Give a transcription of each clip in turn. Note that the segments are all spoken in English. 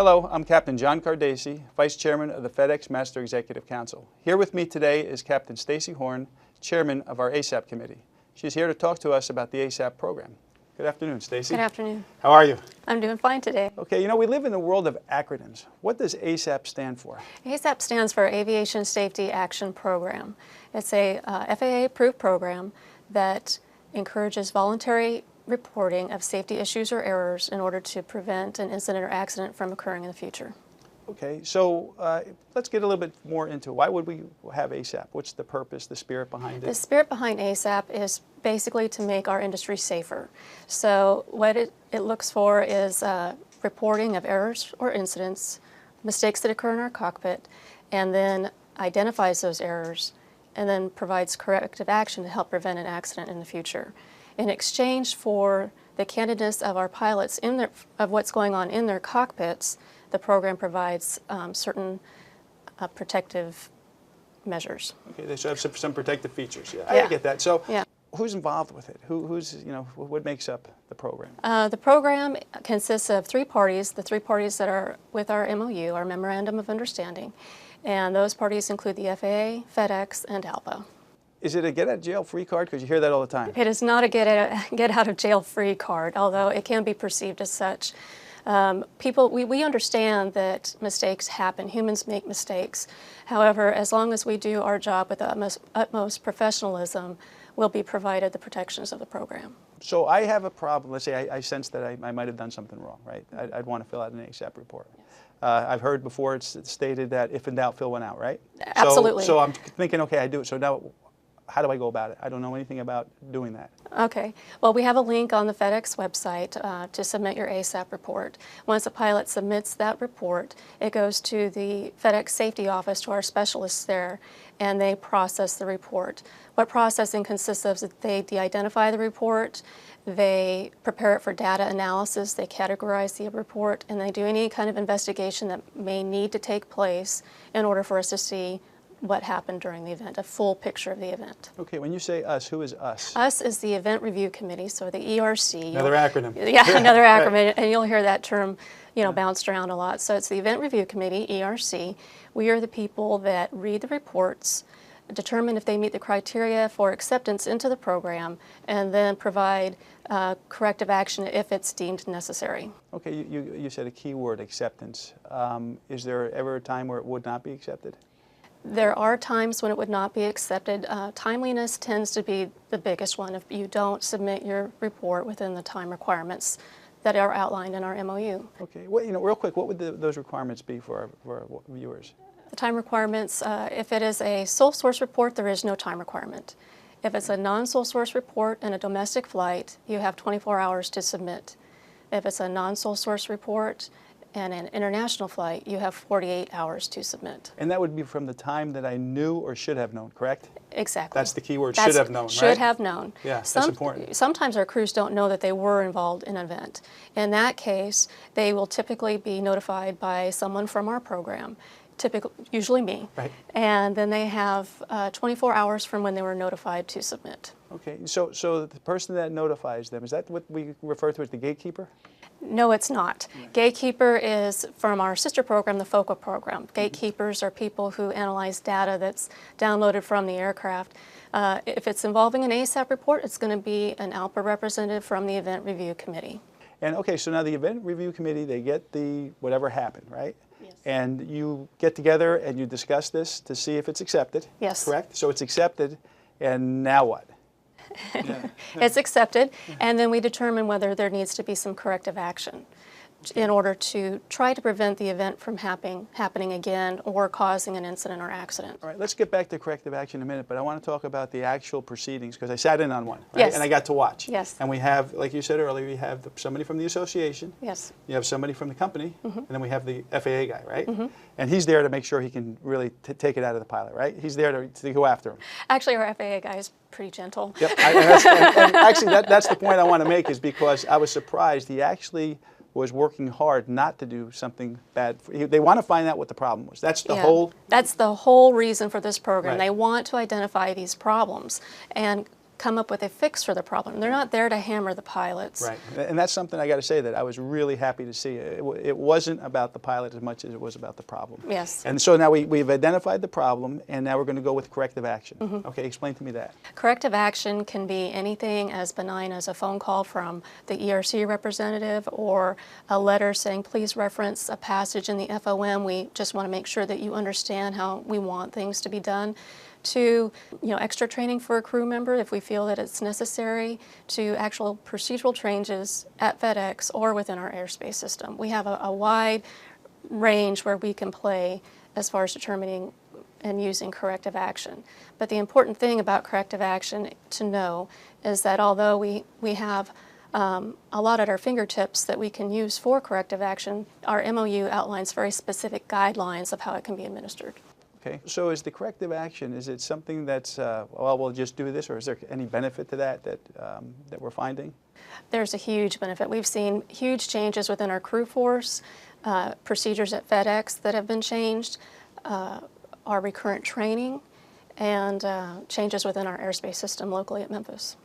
Hello, I'm Captain John Cardaci, Vice Chairman of the FedEx Master Executive Council. Here with me today is Captain Stacy Horn, Chairman of our ASAP Committee. She's here to talk to us about the ASAP program. Good afternoon, Stacy. Good afternoon. How are you? I'm doing fine today. Okay, you know, we live in a world of acronyms. What does ASAP stand for? ASAP stands for Aviation Safety Action Program. It's a FAA-approved program that encourages voluntary reporting of safety issues or errors in order to prevent an incident or accident from occurring in the future. Okay, so let's get a little bit more into why would we have ASAP? What's the purpose, the spirit behind it? The spirit behind ASAP is basically to make our industry safer. So what it looks for is reporting of errors or incidents, mistakes that occur in our cockpit, and then identifies those errors and then provides corrective action to help prevent an accident in the future. In exchange for the candidness of our pilots of what's going on in their cockpits, the program provides certain protective measures. Okay, they should have some protective features. Yeah, Yeah. I get that. So, Yeah. who's involved with it? Who's, you know, what makes up the program? The program consists of three parties, the three parties that are with our MOU, our Memorandum of Understanding, and those parties include the FAA, FedEx, and ALPA. Is it a get-out-of-jail-free card? Because you hear that all the time. It is not a get-out-of-jail-free card, although it can be perceived as such. We understand that mistakes happen. Humans make mistakes. However, as long as we do our job with the utmost professionalism, we'll be provided the protections of the program. So I have a problem. Let's say I sense that I might have done something wrong, right? I'd want to fill out an ASAP report. Yes. I've heard before it's stated that if in doubt, fill one out, right? Absolutely. So I'm thinking, okay, I do it. So now, how do I go about it? I don't know anything about doing that. Okay. Well, we have a link on the FedEx website to submit your ASAP report. Once a pilot submits that report, it goes to the FedEx safety office, to our specialists there, and they process the report. What processing consists of is that they de-identify the report, they prepare it for data analysis, they categorize the report, and they do any kind of investigation that may need to take place in order for us to see what happened during the event, a full picture of the event. Okay, when you say us, who is us? Us is the Event Review Committee, so the ERC. Another acronym. Yeah, another acronym, and you'll hear that term, you know, bounced around a lot. So it's the Event Review Committee, ERC. We are the people that read the reports, determine if they meet the criteria for acceptance into the program, and then provide corrective action if it's deemed necessary. Okay, you said a key word, acceptance. Is there ever a time where it would not be accepted? There are times when it would not be accepted. Timeliness tends to be the biggest one if you don't submit your report within the time requirements that are outlined in our MOU. Okay, well, you know, real quick, what would those requirements be for our viewers? The time requirements, if it is a sole source report, there is no time requirement. If it's a non-sole source report in a domestic flight, you have 24 hours to submit. If it's a non-sole source report and an international flight, you have 48 hours to submit. And that would be from the time that I knew or should have known, correct? Exactly. That's the key word, should have known, right? Should have known. Yeah, that's important. Sometimes our crews don't know that they were involved in an event. In that case, they will typically be notified by someone from our program, usually me. Right. And then they have 24 hours from when they were notified to submit. Okay, so the person that notifies them, is that what we refer to as the gatekeeper? No, it's not. Gatekeeper is from our sister program, the FOCA program. Gatekeepers are people who analyze data that's downloaded from the aircraft. If it's involving an ASAP report, it's going to be an ALPA representative from the Event Review Committee. And okay, so now the Event Review Committee, they get the whatever happened, right? Yes. And you get together and you discuss this to see if it's accepted. Yes. Correct? So it's accepted, and now what? It's accepted, and then we determine whether there needs to be some corrective action in order to try to prevent the event from happening again or causing an incident or accident. All right, let's get back to corrective action in a minute, but I want to talk about the actual proceedings because I sat in on one, right? Yes. And I got to watch. Yes. And we have, like you said earlier, we have somebody from the association. Yes. You have somebody from the company, and then we have the FAA guy, right? And he's there to make sure he can really take it out of the pilot, right? He's there to go after him. Actually, our FAA guy is pretty gentle. Yep. And actually, that's the point I want to make is because I was surprised he actually was working hard not to do something bad. They want to find out what the problem was. That's the whole... That's the whole reason for this program. Right. They want to identify these problems and come up with a fix for the problem. They're not there to hammer the pilots. Right, and that's something I got to say that I was really happy to see. It wasn't about the pilot as much as it was about the problem. Yes. And so now we've identified the problem, and now we're going to go with corrective action. Okay, explain to me that. Corrective action can be anything as benign as a phone call from the ERC representative or a letter saying, please reference a passage in the FOM. We just want to make sure that you understand how we want things to be done. To extra training for a crew member if we feel that it's necessary, to actual procedural changes at FedEx or within our airspace system. We have a wide range where we can play as far as determining and using corrective action. But the important thing about corrective action to know is that although we have a lot at our fingertips that we can use for corrective action, our MOU outlines very specific guidelines of how it can be administered. Okay, so is the corrective action, is it something that's, well, we'll just do this, or is there any benefit to that we're finding? There's a huge benefit. We've seen huge changes within our crew force, procedures at FedEx that have been changed, our recurrent training, and changes within our airspace system locally at Memphis.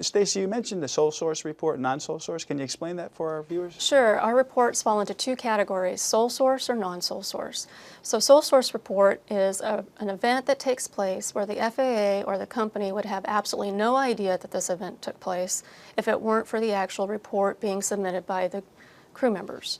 Stacy, you mentioned the sole source report, non-sole source. Can you explain that for our viewers? Sure. Our reports fall into two categories, sole source or non-sole source. So sole source report is an event that takes place where the FAA or the company would have absolutely no idea that this event took place if it weren't for the actual report being submitted by the crew members.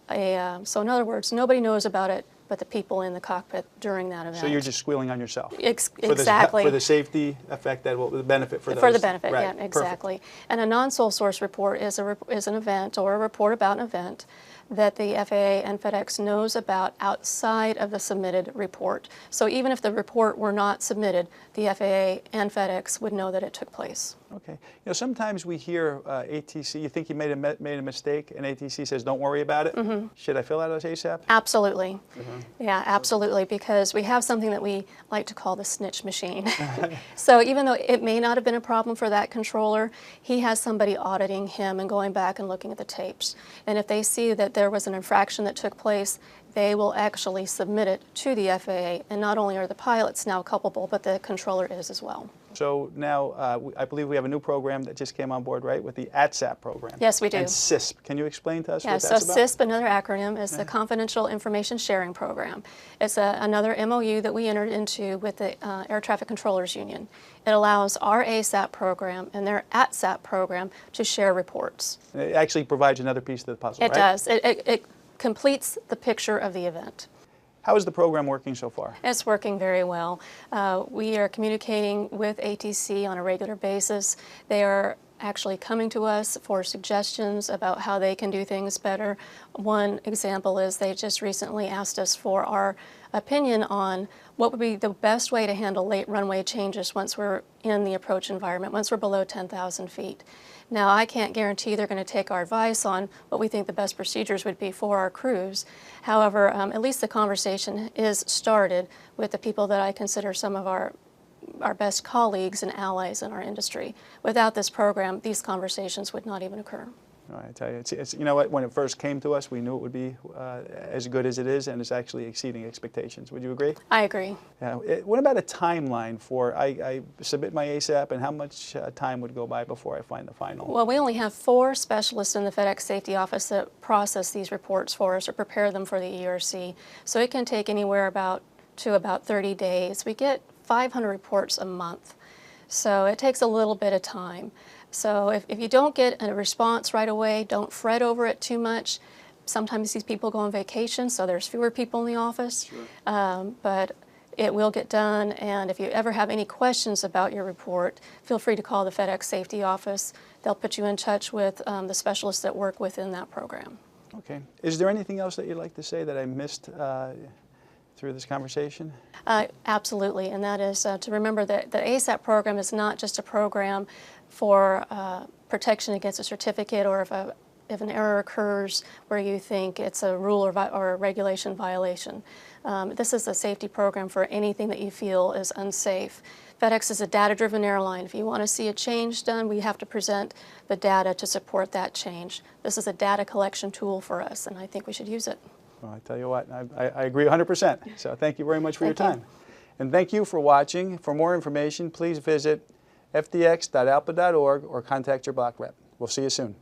So in other words, nobody knows about it but the people in the cockpit during that event. So you're just squealing on yourself. Exactly. For the safety effect, that will the benefit for those. For the benefit, right. yeah, exactly. Perfect. And a non-sole source report is an event or a report about an event that the FAA and FedEx knows about outside of the submitted report. So even if the report were not submitted, the FAA and FedEx would know that it took place. Okay. Sometimes we hear ATC, you think you made a mistake, and ATC says, don't worry about it. Should I fill out as ASAP? Absolutely. Yeah, absolutely, because we have something that we like to call the snitch machine. So even though it may not have been a problem for that controller, he has somebody auditing him and going back and looking at the tapes. And if they see that there was an infraction that took place, they will actually submit it to the FAA. And not only are the pilots now culpable, but the controller is as well. So now I believe we have a new program that just came on board, right, with the ASAP program. Yes, we do. And CISP. Can you explain to us what that's about? about? CISP, another acronym, is the Confidential Information Sharing Program. It's another MOU that we entered into with the Air Traffic Controllers Union. It allows our ASAP program and their ASAP program to share reports. It actually provides another piece of the puzzle, It right? does. It completes the picture of the event. How is the program working so far? It's working very well. We are communicating with ATC on a regular basis. They are actually coming to us for suggestions about how they can do things better. One example is they just recently asked us for our opinion on what would be the best way to handle late runway changes once we're in the approach environment, once we're below 10,000 feet. Now, I can't guarantee they're going to take our advice on what we think the best procedures would be for our crews. However, at least the conversation is started with the people that I consider some of our best colleagues and allies in our industry. Without this program, these conversations would not even occur. I tell you, it's you know what, when it first came to us, we knew it would be as good as it is, and it's actually exceeding expectations. Would you agree? I agree. Yeah. What about a timeline for, I submit my ASAP, and how much time would go by before I find the final? Well, we only have 4 specialists in the FedEx Safety Office that process these reports for us or prepare them for the ERC. So it can take anywhere to about 30 days. We get 500 reports a month. So it takes a little bit of time. So if you don't get a response right away, don't fret over it too much. Sometimes these people go on vacation, so there's fewer people in the office. Sure. But it will get done, and if you ever have any questions about your report, feel free to call the FedEx Safety Office. They'll put you in touch with the specialists that work within that program. Okay. Is there anything else that you'd like to say that I missed through this conversation? Absolutely, and that is to remember that the ASAP program is not just a program for protection against a certificate, or if an error occurs where you think it's a rule or a regulation violation. This is a safety program for anything that you feel is unsafe. FedEx is a data-driven airline. If you want to see a change done, we have to present the data to support that change. This is a data collection tool for us, and I think we should use it. Well, I tell you what, I agree 100%. So thank you very much for your time. And thank you for watching. For more information, please visit fdx.alpa.org, or contact your block rep. We'll see you soon.